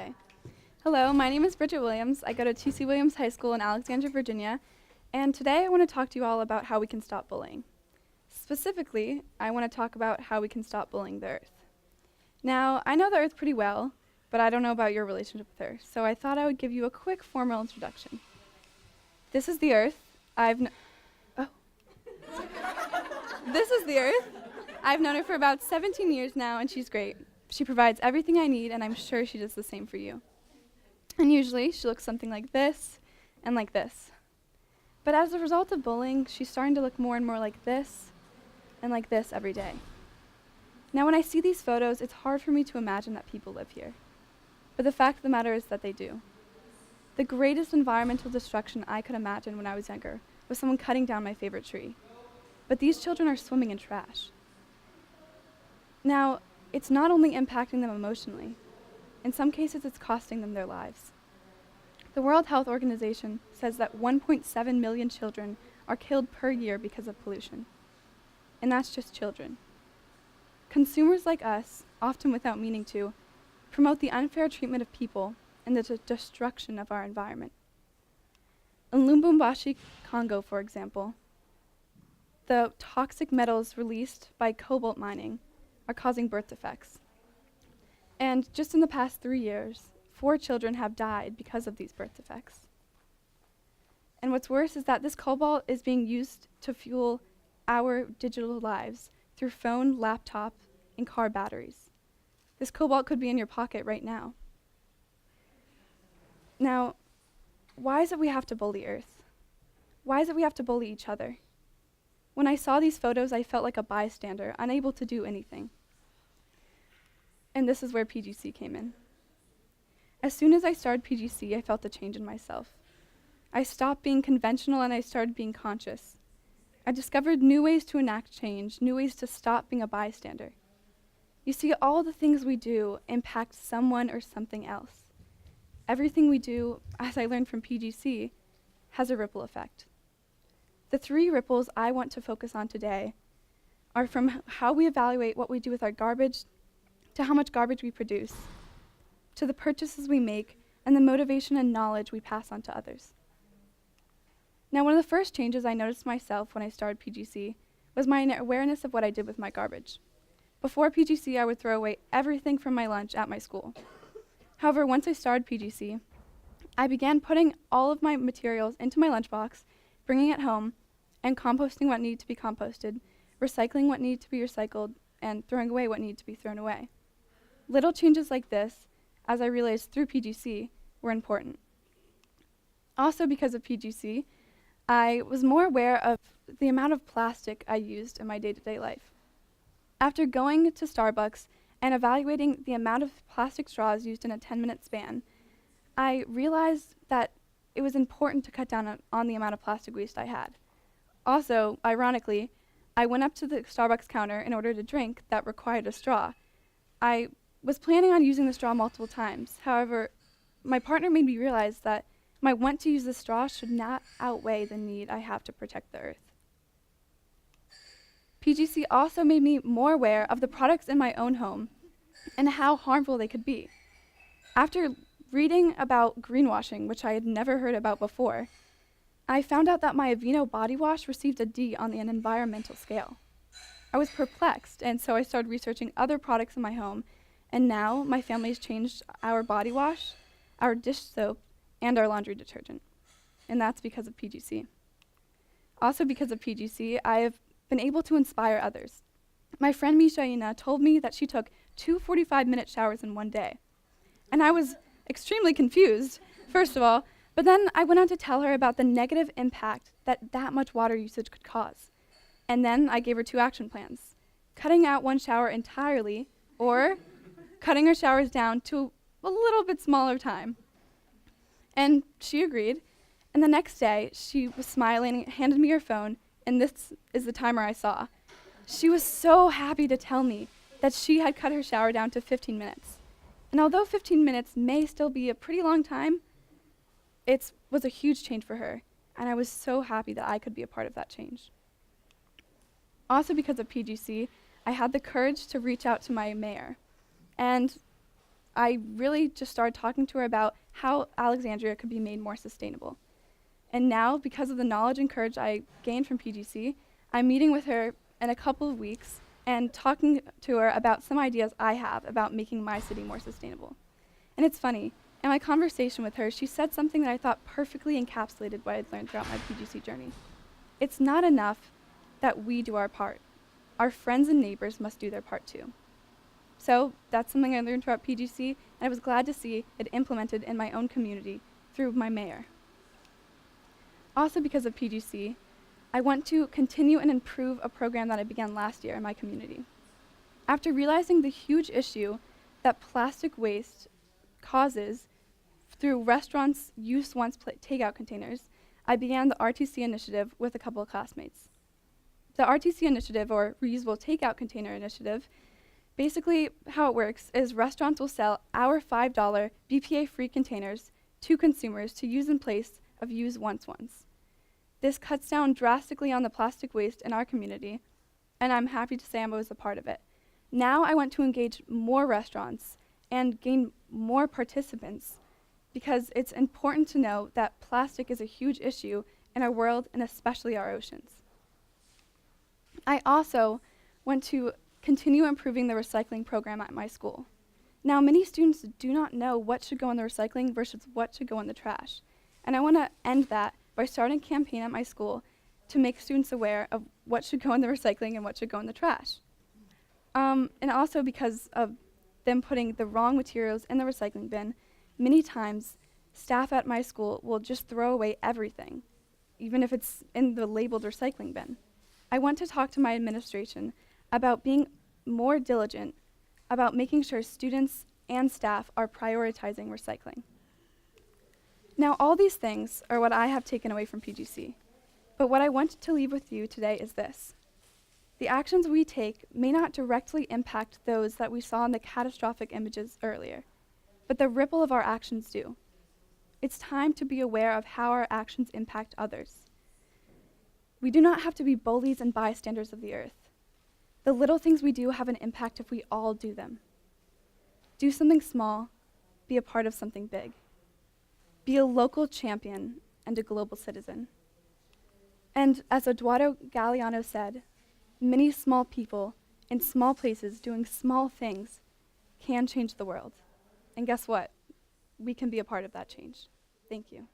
Okay. Hello, my name is Bridget Williams. I go to T.C. Williams High School in Alexandria, Virginia, and today I want to talk to you all about how we can stop bullying. Specifically, I want to talk about how we can stop bullying the Earth. Now, I know the Earth pretty well, but I don't know about your relationship with her, so I thought I would give you a quick formal introduction. This is the Earth. This is the Earth. I've known her for about 17 years now, and she's great. She provides everything I need, and I'm sure she does the same for you. And usually, she looks something like this and like this. But as a result of bullying, she's starting to look more and more like this and like this every day. Now, when I see these photos, it's hard for me to imagine that people live here. But the fact of the matter is that they do. The greatest environmental destruction I could imagine when I was younger was someone cutting down my favorite tree. But these children are swimming in trash. Now, it's not only impacting them emotionally. In some cases, it's costing them their lives. The World Health Organization says that 1.7 million children are killed per year because of pollution. And that's just children. Consumers like us, often without meaning to, promote the unfair treatment of people and the destruction of our environment. In Lubumbashi, Congo, for example, the toxic metals released by cobalt mining are causing birth defects. And just in the past 3 years, 4 children have died because of these birth defects. And what's worse is that this cobalt is being used to fuel our digital lives through phone, laptop, and car batteries. This cobalt could be in your pocket right now. Now, why is it we have to bully Earth? Why is it we have to bully each other? When I saw these photos, I felt like a bystander, unable to do anything. And this is where PGC came in. As soon as I started PGC, I felt a change in myself. I stopped being conventional and I started being conscious. I discovered new ways to enact change, new ways to stop being a bystander. You see, all the things we do impact someone or something else. Everything we do, as I learned from PGC, has a ripple effect. The 3 ripples I want to focus on today are from how we evaluate what we do with our garbage, to how much garbage we produce, to the purchases we make, and the motivation and knowledge we pass on to others. Now, one of the first changes I noticed myself when I started PGC was my awareness of what I did with my garbage. Before PGC, I would throw away everything from my lunch at my school. However, once I started PGC, I began putting all of my materials into my lunchbox, bringing it home, and composting what needed to be composted, recycling what needed to be recycled, and throwing away what needed to be thrown away. Little changes like this, as I realized through PGC, were important. Also, because of PGC, I was more aware of the amount of plastic I used in my day-to-day life. After going to Starbucks and evaluating the amount of plastic straws used in a 10-minute span, I realized that it was important to cut down on the amount of plastic waste I had. Also, ironically, I went up to the Starbucks counter and ordered a drink that required a straw. I was planning on using the straw multiple times. However, my partner made me realize that my want to use the straw should not outweigh the need I have to protect the Earth. PGC also made me more aware of the products in my own home and how harmful they could be. After reading about greenwashing, which I had never heard about before, I found out that my Aveeno body wash received a D on an environmental scale. I was perplexed, and so I started researching other products in my home, and now my family has changed our body wash, our dish soap, and our laundry detergent. And that's because of PGC. Also because of PGC, I have been able to inspire others. My friend Mishaina told me that she took 2 45-minute showers in one day. And I was extremely confused, first of all, but then I went on to tell her about the negative impact that much water usage could cause. And then I gave her 2 action plans: cutting out one shower entirely, or cutting her showers down to a little bit smaller time. And she agreed, and the next day, she was smiling, handed me her phone, and this is the timer I saw. She was so happy to tell me that she had cut her shower down to 15 minutes. And although 15 minutes may still be a pretty long time, it was a huge change for her, and I was so happy that I could be a part of that change. Also because of PGC, I had the courage to reach out to my mayor. And I really just started talking to her about how Alexandria could be made more sustainable. And now, because of the knowledge and courage I gained from PGC, I'm meeting with her in a couple of weeks and talking to her about some ideas I have about making my city more sustainable. And it's funny, in my conversation with her, she said something that I thought perfectly encapsulated what I'd learned throughout my PGC journey. It's not enough that we do our part. Our friends and neighbors must do their part too. So that's something I learned throughout PGC, and I was glad to see it implemented in my own community through my mayor. Also because of PGC, I want to continue and improve a program that I began last year in my community. After realizing the huge issue that plastic waste causes through restaurants' use once takeout containers, I began the RTC initiative with a couple of classmates. The RTC initiative, or Reusable Takeout Container Initiative, basically how it works is restaurants will sell our $5 BPA-free containers to consumers to use in place of use once ones. This cuts down drastically on the plastic waste in our community, and I'm happy to say I was a part of it. Now I want to engage more restaurants and gain more participants because it's important to know that plastic is a huge issue in our world and especially our oceans. I also want to continue improving the recycling program at my school. Now, many students do not know what should go in the recycling versus what should go in the trash. And I want to end that by starting a campaign at my school to make students aware of what should go in the recycling and what should go in the trash. And also because of them putting the wrong materials in the recycling bin, many times staff at my school will just throw away everything, even if it's in the labeled recycling bin. I want to talk to my administration about being more diligent about making sure students and staff are prioritizing recycling. Now, all these things are what I have taken away from PGC, but what I want to leave with you today is this. The actions we take may not directly impact those that we saw in the catastrophic images earlier, but the ripple of our actions do. It's time to be aware of how our actions impact others. We do not have to be bullies and bystanders of the earth. The little things we do have an impact if we all do them. Do something small, be a part of something big. Be a local champion and a global citizen. And as Eduardo Galeano said, many small people in small places doing small things can change the world. And guess what? We can be a part of that change. Thank you.